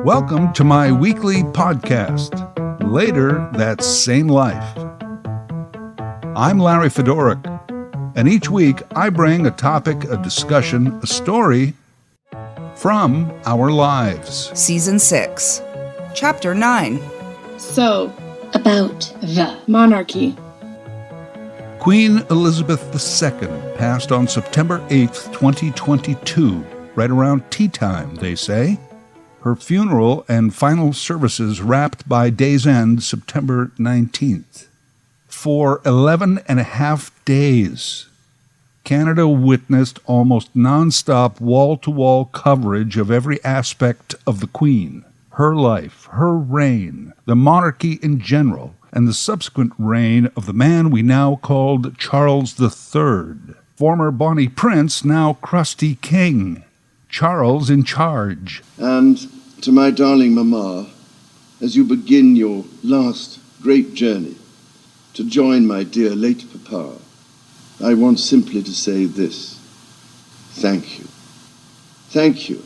Welcome to my weekly podcast, Later That Same Life. I'm Larry Fedoruk, and each week I bring a topic, a discussion, a story from our lives. Season 6, Chapter 9. So, about the Monarchy. Queen Elizabeth II passed on September 8th, 2022, right around tea time, they say. Her funeral and final services wrapped by day's end, September 19th. For 11 and a half days, Canada witnessed almost non-stop wall-to-wall coverage of every aspect of the Queen, her life, her reign, the monarchy in general, and the subsequent reign of the man we now called Charles III, former Bonnie Prince, now crusty king, Charles in charge. And to my darling Mama, as you begin your last great journey to join my dear late Papa, I want simply to say this: thank you. Thank you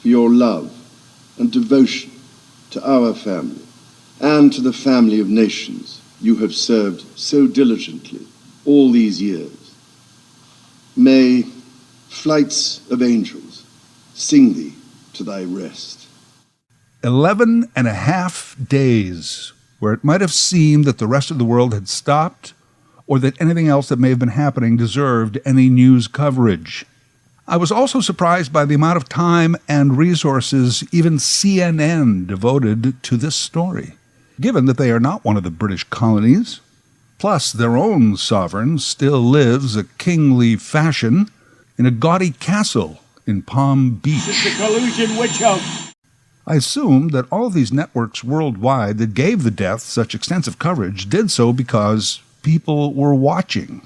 for your love and devotion to our family and to the family of nations you have served so diligently all these years. May flights of angels sing thee to thy rest. 11 and a half days, where it might have seemed that the rest of the world had stopped, or that anything else that may have been happening deserved any news coverage. I was also surprised by the amount of time and resources even CNN devoted to this story, given that they are not one of the British colonies. Plus, their own sovereign still lives a kingly fashion in a gaudy castle in Palm Beach. It's a collusion witch hunt. I assume that all of these networks worldwide that gave the death such extensive coverage did so because people were watching.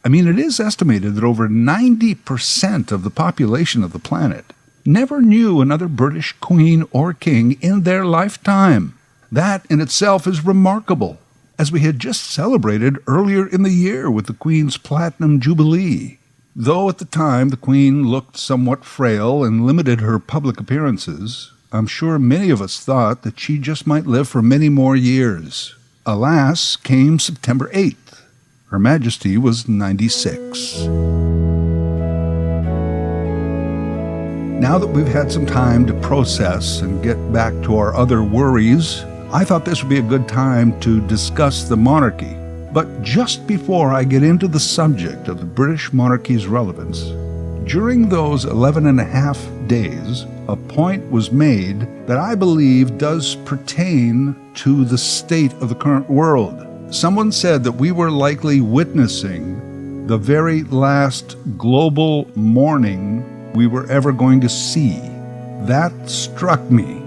I mean, it is estimated that over 90% of the population of the planet never knew another British queen or king in their lifetime. That in itself is remarkable, as we had just celebrated earlier in the year with the Queen's Platinum Jubilee. Though at the time the Queen looked somewhat frail and limited her public appearances, I'm sure many of us thought that she just might live for many more years. Alas, came September 8th. Her Majesty was 96. Now that we've had some time to process and get back to our other worries, I thought this would be a good time to discuss the monarchy. But just before I get into the subject of the British monarchy's relevance, during those 11 and a half days, a point was made that I believe does pertain to the state of the current world. Someone said that we were likely witnessing the very last global mourning we were ever going to see. That struck me.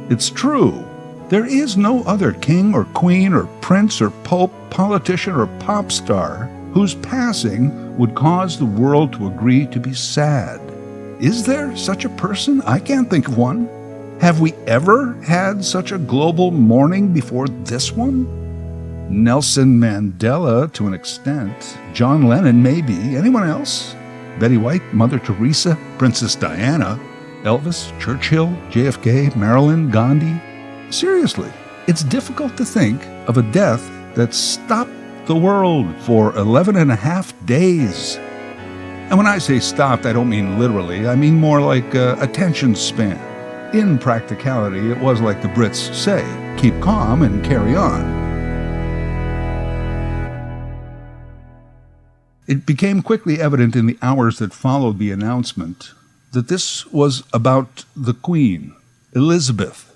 It's true. There is no other king or queen or prince or pope, politician or pop star whose passing would cause the world to agree to be sad. Is there such a person? I can't think of one. Have we ever had such a global mourning before this one? Nelson Mandela, to an extent. John Lennon, maybe. Anyone else? Betty White, Mother Teresa, Princess Diana, Elvis, Churchill, JFK, Marilyn, Gandhi. Seriously, it's difficult to think of a death that stopped the world for 11 and a half days. And when I say stopped, I don't mean literally. I mean more like attention span. In practicality, it was like the Brits say, keep calm and carry on. It became quickly evident in the hours that followed the announcement that this was about the Queen, Elizabeth,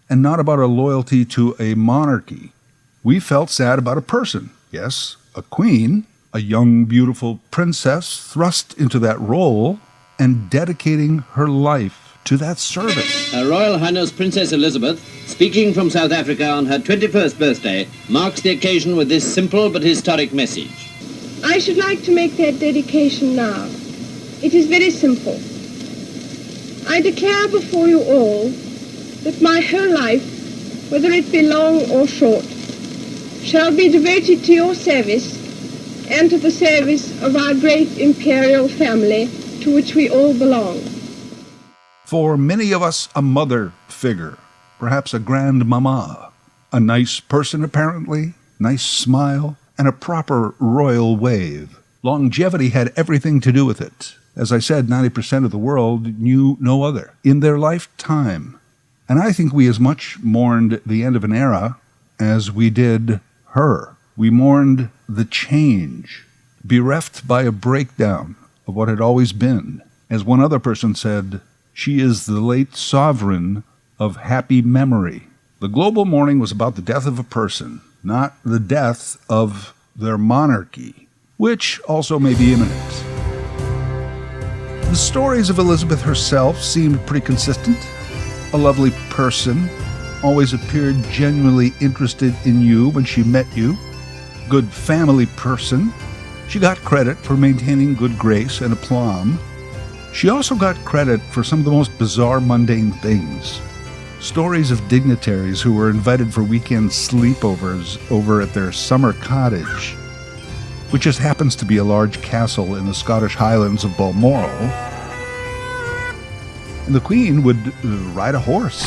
and not about a loyalty to a monarchy. We felt sad about a person, yes, a queen, a young, beautiful princess thrust into that role and dedicating her life to that service. Her Royal Highness Princess Elizabeth, speaking from South Africa on her 21st birthday, marks the occasion with this simple but historic message. I should like to make that dedication now. It is very simple. I declare before you all that my whole life, whether it be long or short, shall be devoted to your service and to the service of our great imperial family to which we all belong. For many of us, a mother figure, perhaps a grandmama. A nice person, apparently, nice smile, and a proper royal wave. Longevity had everything to do with it. As I said, 90% of the world knew no other in their lifetime. And I think we as much mourned the end of an era as we did her. We mourned the change, bereft by a breakdown of what had always been. As one other person said, she is the late sovereign of happy memory. The global mourning was about the death of a person, not the death of their monarchy, which also may be imminent. The stories of Elizabeth herself seemed pretty consistent. A lovely person, always appeared genuinely interested in you when she met you. Good family person. She got credit for maintaining good grace and aplomb. She also got credit for some of the most bizarre, mundane things. Stories of dignitaries who were invited for weekend sleepovers over at their summer cottage, which just happens to be a large castle in the Scottish Highlands of Balmoral. And the Queen would ride a horse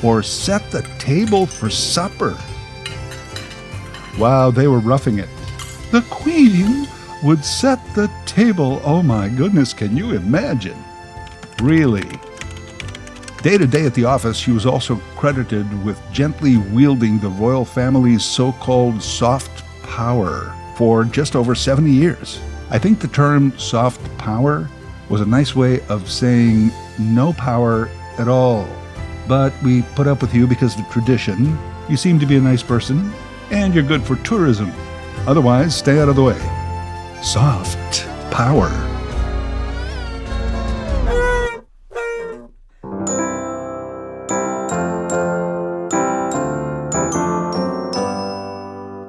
or set the table for supper. Wow, they were roughing it. The Queen would set the table. Oh my goodness, can you imagine? Really? Day to day at the office, she was also credited with gently wielding the royal family's so-called soft power for just over 70 years. I think the term soft power was a nice way of saying no power at all. But we put up with you because of tradition. You seem to be a nice person, and you're good for tourism. Otherwise, stay out of the way. Soft power.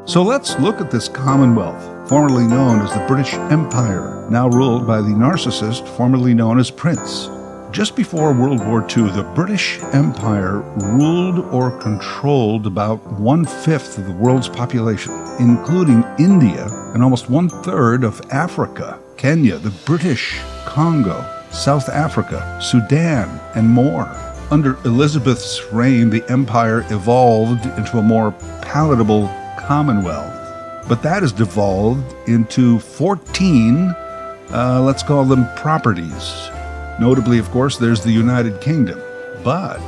So let's look at this Commonwealth, formerly known as the British Empire, now ruled by the narcissist formerly known as Prince. Just before World War II, the British Empire ruled or controlled about 1/5 of the world's population, including India and almost 1/3 of Africa, Kenya, the British Congo, South Africa, Sudan, and more. Under Elizabeth's reign, the empire evolved into a more palatable Commonwealth. But that has devolved into 14, let's call them properties. Notably, of course, there's the United Kingdom. But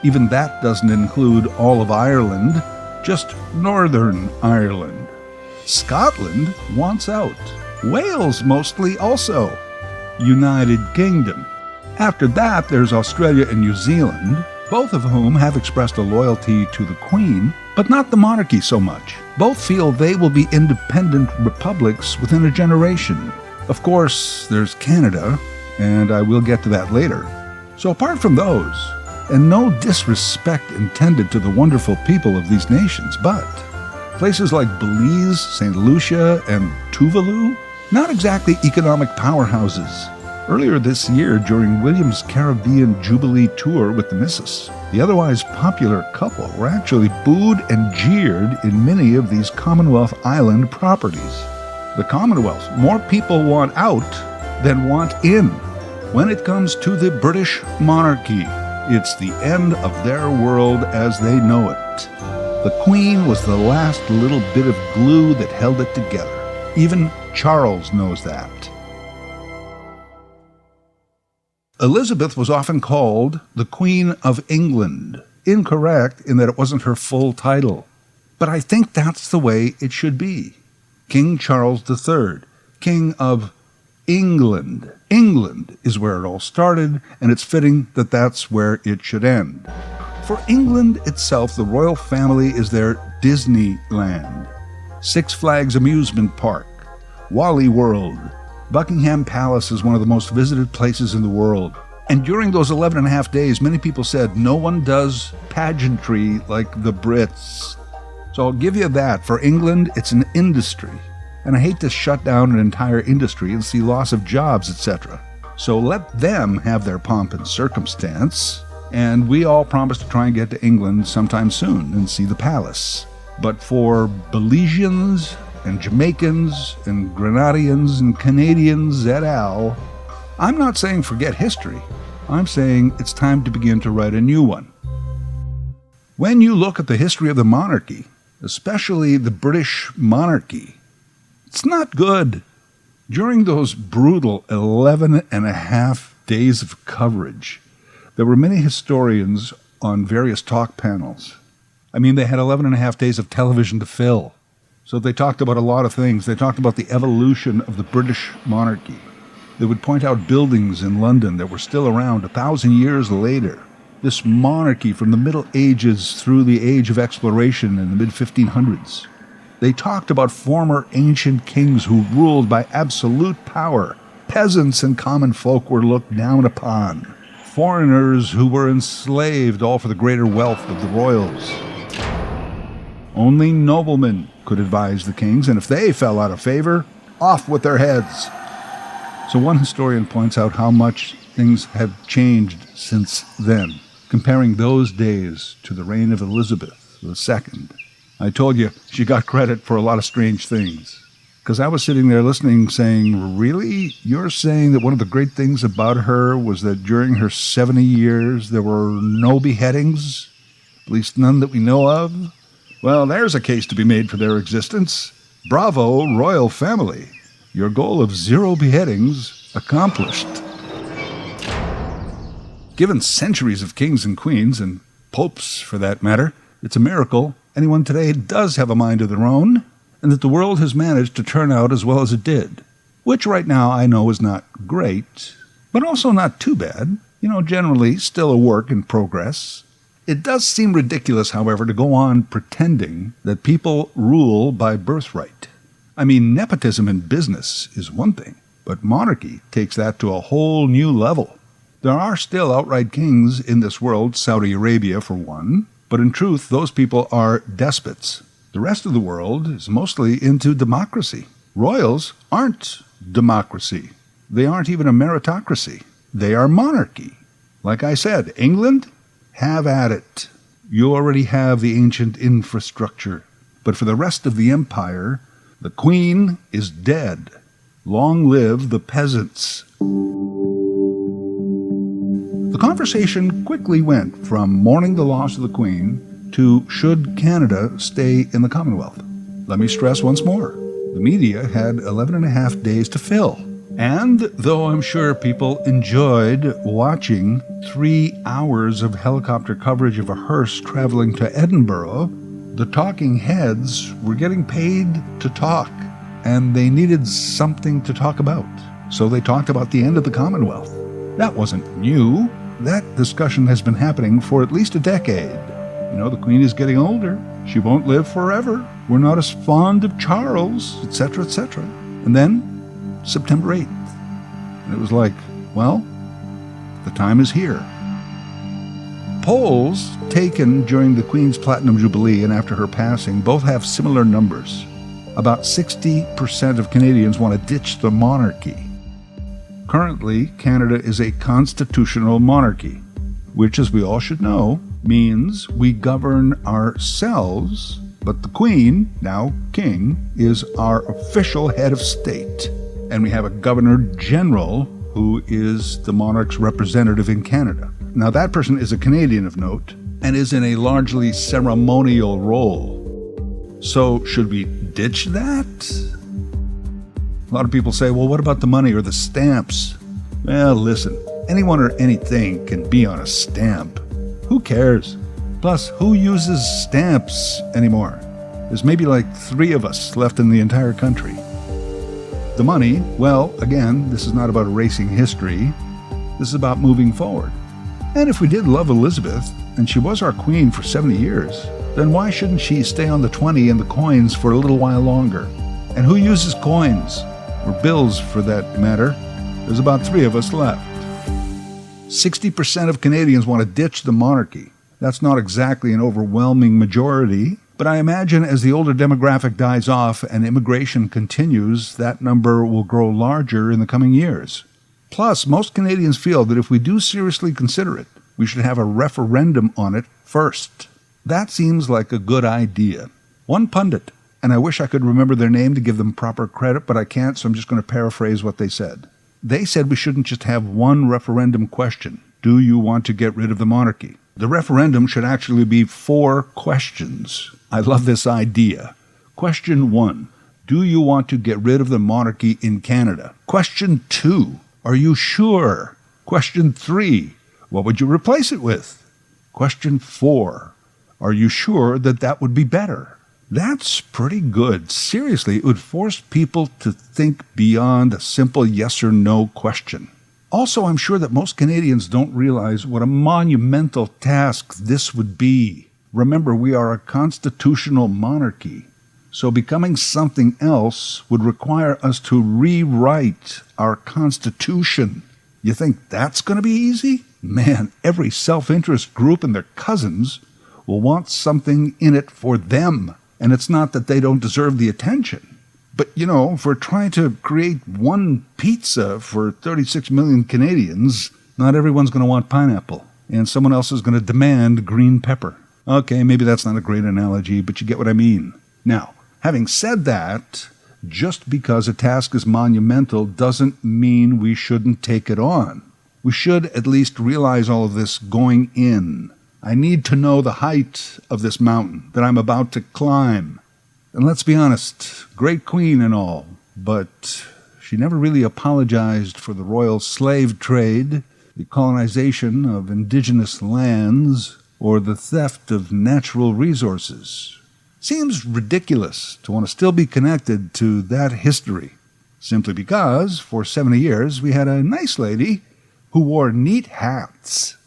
even that doesn't include all of Ireland, just Northern Ireland. Scotland wants out. Wales mostly also. United Kingdom. After that, there's Australia and New Zealand, both of whom have expressed a loyalty to the Queen, but not the monarchy so much. Both feel they will be independent republics within a generation. Of course, there's Canada, and I will get to that later. So apart from those, and no disrespect intended to the wonderful people of these nations, but places like Belize, St. Lucia, and Tuvalu, not exactly economic powerhouses. Earlier this year, during William's Caribbean Jubilee tour with the Missus, the otherwise popular couple were actually booed and jeered in many of these Commonwealth Island properties. The Commonwealth, more people want out than want in. When it comes to the British monarchy, it's the end of their world as they know it. The Queen was the last little bit of glue that held it together. Even Charles knows that. Elizabeth was often called the Queen of England. Incorrect in that it wasn't her full title. But I think that's the way it should be. King Charles III, King of England. England is where it all started, and it's fitting that that's where it should end. For England itself, the royal family is their Disneyland. Six Flags Amusement Park, Wally World. Buckingham Palace is one of the most visited places in the world. And during those 11 and a half days, many people said no one does pageantry like the Brits. So I'll give you that. For England, it's an industry. And I hate to shut down an entire industry and see loss of jobs, etc. So let them have their pomp and circumstance. And we all promise to try and get to England sometime soon and see the palace. But for Belizeans and Jamaicans and Grenadians and Canadians et al., I'm not saying forget history. I'm saying it's time to begin to write a new one. When you look at the history of the monarchy, especially the British monarchy, it's not good. During those brutal 11 and a half days of coverage, there were many historians on various talk panels. I mean, they had 11 and a half days of television to fill. So they talked about a lot of things. They talked about the evolution of the British monarchy. They would point out buildings in London that were still around 1,000 years later. This monarchy from the Middle Ages through the Age of Exploration in the mid-1500s. They talked about former ancient kings who ruled by absolute power. Peasants and common folk were looked down upon. Foreigners who were enslaved, all for the greater wealth of the royals. Only noblemen could advise the kings, and if they fell out of favor, off with their heads. So one historian points out how much things have changed since then, comparing those days to the reign of Elizabeth II. I told you she got credit for a lot of strange things. Because I was sitting there listening saying, really? You're saying that one of the great things about her was that during her 70 years there were no beheadings? At least none that we know of? Well, there's a case to be made for their existence. Bravo, royal family. Your goal of 0 beheadings accomplished. Given centuries of kings and queens, and popes for that matter, it's a miracle anyone today does have a mind of their own, and that the world has managed to turn out as well as it did. Which right now I know is not great, but also not too bad. Generally still a work in progress. It does seem ridiculous, however, to go on pretending that people rule by birthright. I mean, nepotism in business is one thing, but monarchy takes that to a whole new level. There are still outright kings in this world, Saudi Arabia for one, but in truth, those people are despots. The rest of the world is mostly into democracy. Royals aren't democracy. They aren't even a meritocracy. They are monarchy. Like I said, England, have at it. You already have the ancient infrastructure. But for the rest of the empire, the Queen is dead. Long live the peasants. The conversation quickly went from mourning the loss of the Queen to should Canada stay in the Commonwealth. Let me stress once more, the media had 11 and a half days to fill. And though I'm sure people enjoyed watching 3 hours of helicopter coverage of a hearse traveling to Edinburgh, the talking heads were getting paid to talk, and they needed something to talk about. So they talked about the end of the Commonwealth. That wasn't new. That discussion has been happening for at least a decade. The Queen is getting older. She won't live forever. We're not as fond of Charles, etc., etc. And then, September 8th. And it was like, well, the time is here. Polls taken during the Queen's Platinum Jubilee and after her passing both have similar numbers. About 60% of Canadians want to ditch the monarchy. Currently, Canada is a constitutional monarchy, which, as we all should know, means we govern ourselves, but the Queen, now King, is our official head of state. And we have a Governor-General who is the monarch's representative in Canada. Now that person is a Canadian of note and is in a largely ceremonial role. So should we ditch that? A lot of people say, well, what about the money or the stamps? Well, listen, anyone or anything can be on a stamp. Who cares? Plus, who uses stamps anymore? There's maybe like 3 of us left in the entire country. The money, well, again, this is not about erasing history. This is about moving forward. And if we did love Elizabeth, and she was our queen for 70 years, then why shouldn't she stay on the 20 and the coins for a little while longer? And who uses coins? Or bills, for that matter? There's about 3 of us left. 60% of Canadians want to ditch the monarchy. That's not exactly an overwhelming majority, but I imagine as the older demographic dies off and immigration continues, that number will grow larger in the coming years. Plus, most Canadians feel that if we do seriously consider it, we should have a referendum on it first. That seems like a good idea. One pundit, and I wish I could remember their name to give them proper credit, but I can't, so I'm just going to paraphrase what they said. They said we shouldn't just have one referendum question. Do you want to get rid of the monarchy? The referendum should actually be 4 questions. I love this idea. Question 1, do you want to get rid of the monarchy in Canada? Question 2, are you sure? Question 3, what would you replace it with? Question 4, are you sure that that would be better? That's pretty good. Seriously, it would force people to think beyond a simple yes or no question. Also, I'm sure that most Canadians don't realize what a monumental task this would be. Remember, we are a constitutional monarchy, so becoming something else would require us to rewrite our constitution. You think that's going to be easy? Man, every self-interest group and their cousins will want something in it for them. And it's not that they don't deserve the attention. But, if we're trying to create one pizza for 36 million Canadians, not everyone's going to want pineapple. And someone else is going to demand green pepper. Okay, maybe that's not a great analogy, but you get what I mean. Now, having said that, just because a task is monumental doesn't mean we shouldn't take it on. We should at least realize all of this going in. I need to know the height of this mountain that I'm about to climb. And let's be honest, great queen and all, but she never really apologized for the royal slave trade, the colonization of indigenous lands, or the theft of natural resources. Seems ridiculous to want to still be connected to that history, simply because for 70 years we had a nice lady who wore neat hats.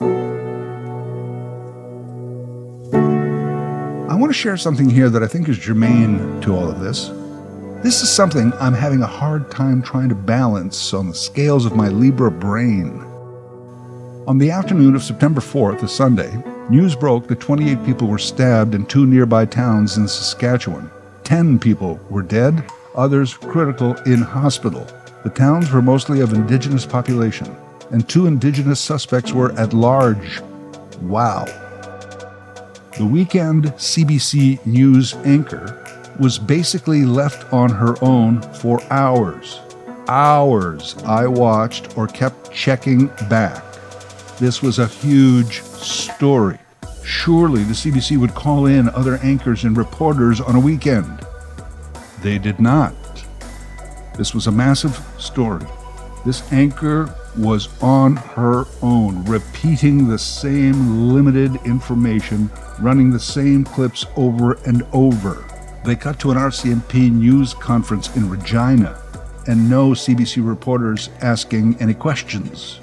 I want to share something here that I think is germane to all of this. This is something I'm having a hard time trying to balance on the scales of my Libra brain. On the afternoon of September 4th, a Sunday, news broke that 28 people were stabbed in 2 nearby towns in Saskatchewan. 10 people were dead, others critical in hospital. The towns were mostly of Indigenous population, and 2 Indigenous suspects were at large. Wow. The weekend CBC News anchor was basically left on her own for hours. Hours I watched or kept checking back. This was a huge story. Surely the CBC would call in other anchors and reporters on a weekend. They did not. This was a massive story. This anchor was on her own, repeating the same limited information, running the same clips over and over. They cut to an RCMP news conference in Regina, and no CBC reporters asking any questions.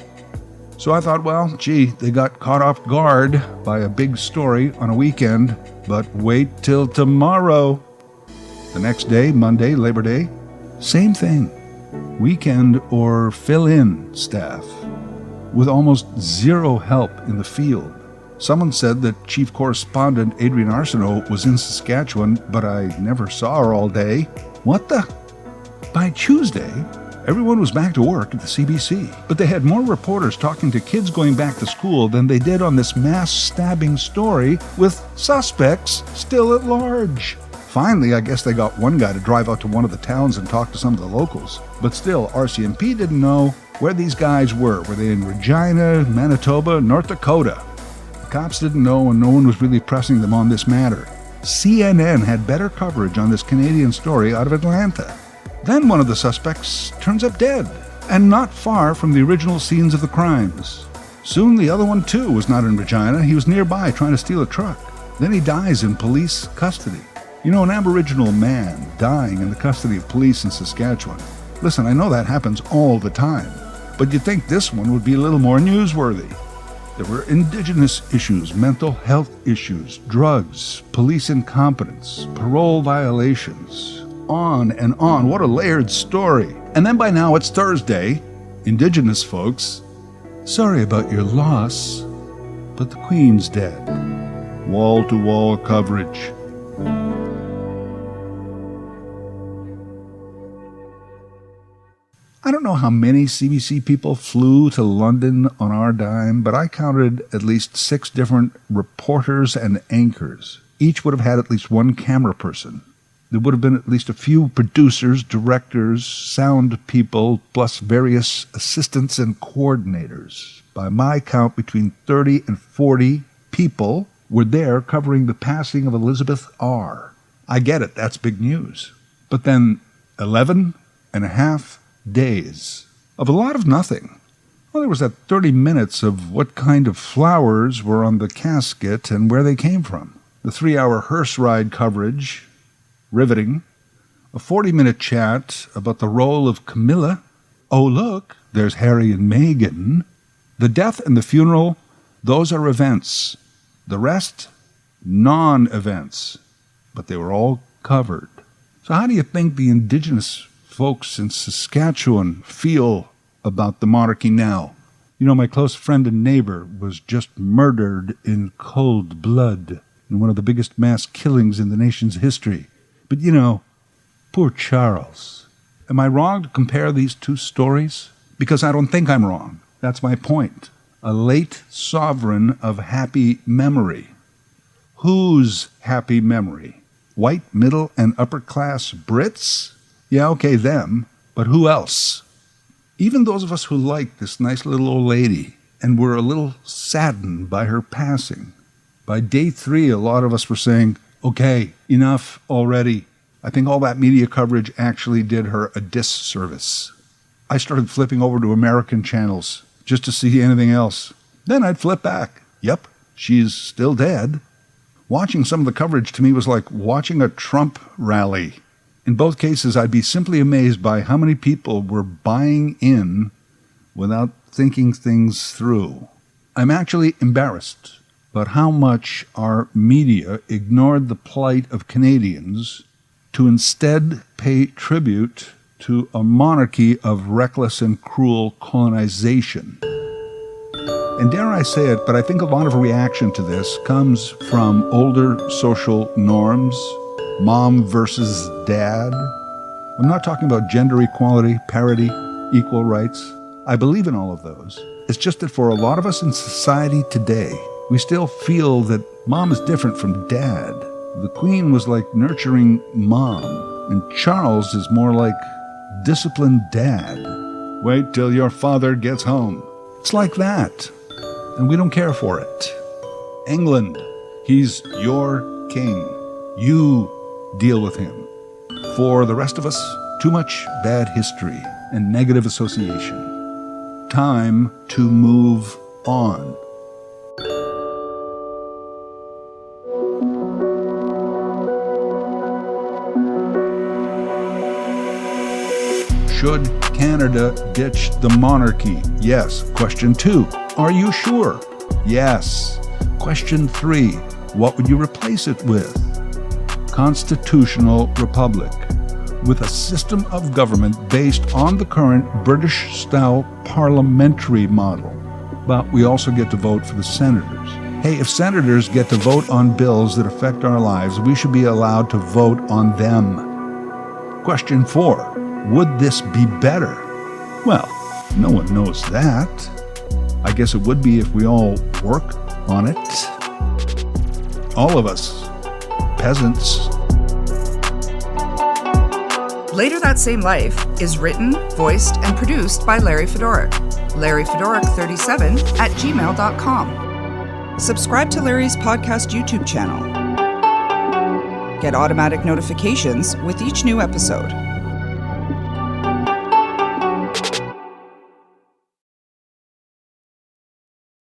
So I thought, well, gee, they got caught off guard by a big story on a weekend, but wait till tomorrow. The next day, Monday, Labor Day, same thing. Weekend or fill-in staff, with almost zero help in the field. Someone said that Chief Correspondent Adrienne Arsenault was in Saskatchewan, but I never saw her all day. What the? By Tuesday, everyone was back to work at the CBC, but they had more reporters talking to kids going back to school than they did on this mass stabbing story with suspects still at large. Finally, I guess they got one guy to drive out to one of the towns and talk to some of the locals. But still, RCMP didn't know where these guys were. Were they in Regina, Manitoba, North Dakota? The cops didn't know, and no one was really pressing them on this matter. CNN had better coverage on this Canadian story out of Atlanta. Then one of the suspects turns up dead, and not far from the original scenes of the crimes. Soon the other one too was not in Regina. He was nearby trying to steal a truck. Then he dies in police custody. You know, an Aboriginal man dying in the custody of police in Saskatchewan. Listen, I know that happens all the time, but you'd think this one would be a little more newsworthy. There were Indigenous issues, mental health issues, drugs, police incompetence, parole violations, on and on. What a layered story. And then by now it's Thursday. Indigenous folks, sorry about your loss, but the Queen's dead. Wall-to-wall coverage. I don't know how many CBC people flew to London on our dime, but I counted at least 6 different reporters and anchors. Each would have had at least one camera person. There would have been at least a few producers, directors, sound people, plus various assistants and coordinators. By my count, between 30 and 40 people were there covering the passing of Elizabeth R. I get it, that's big news. But then 11 and a half days of a lot of nothing. Well, there was that 30 minutes of what kind of flowers were on the casket and where they came from. The 3-hour hearse ride coverage, riveting. A 40-minute chat about the role of Camilla. Oh, look, there's Harry and Meghan. The death and the funeral, those are events. The rest, non-events. But they were all covered. So how do you think the Indigenous folks in Saskatchewan feel about the monarchy now? You know, my close friend and neighbor was just murdered in cold blood in one of the biggest mass killings in the nation's history. But you know, poor Charles. Am I wrong to compare these two stories? Because I don't think I'm wrong. That's my point. A late sovereign of happy memory. Whose happy memory? White, middle, and upper-class Brits? Yeah, okay, them. But who else? Even those of us who liked this nice little old lady and were a little saddened by her passing. By day 3, a lot of us were saying, okay, enough already. I think all that media coverage actually did her a disservice. I started flipping over to American channels just to see anything else. Then I'd flip back. Yep, she's still dead. Watching some of the coverage to me was like watching a Trump rally. In both cases, I'd be simply amazed by how many people were buying in without thinking things through. I'm actually embarrassed about how much our media ignored the plight of Canadians to instead pay tribute to a monarchy of reckless and cruel colonization. And dare I say it, but I think a lot of reaction to this comes from older social norms, mom versus dad. I'm not talking about gender equality, parity, equal rights. I believe in all of those. It's just that for a lot of us in society today, we still feel that mom is different from dad. The Queen was like nurturing mom, and Charles is more like disciplined dad. Wait till your father gets home. It's like that, and we don't care for it. England, he's your king. You deal with him. For the rest of us, too much bad history and negative association. Time to move on. Should Canada ditch the monarchy? Yes. Question 2, are you sure? Yes. Question 3, what would you replace it with? Constitutional republic, with a system of government based on the current British-style parliamentary model. But we also get to vote for the senators. Hey, if senators get to vote on bills that affect our lives, we should be allowed to vote on them. Question 4, would this be better? Well, no one knows that. I guess it would be if we all work on it. All of us. Peasants. Later That Same Life is written, voiced, and produced by Larry Fedoruk. LarryFedoruk37@gmail.com. Subscribe to Larry's podcast YouTube channel. Get automatic notifications with each new episode.